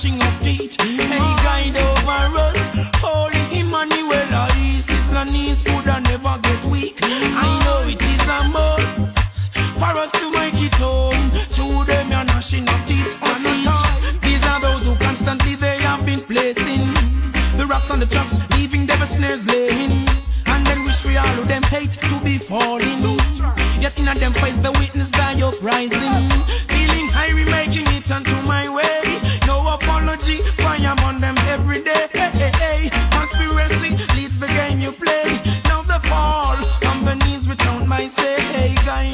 gnashing of teeth. Hey, guide over us, Holy Emmanuel, his Sizzla knees could never get weak. I know it is a must for us to make it home. To them you're gnashing of teeth on it. These are those who constantly they have been placing the rocks on the trucks, leaving them snares laying. And then wish we all of them hate to be falling. Yet in a them face the witness die uprising. Feeling high, making it onto my way. No apology, fire on them every day. Conspiracy leads the game you play. Now the fall on the knees without my say. Hey, guy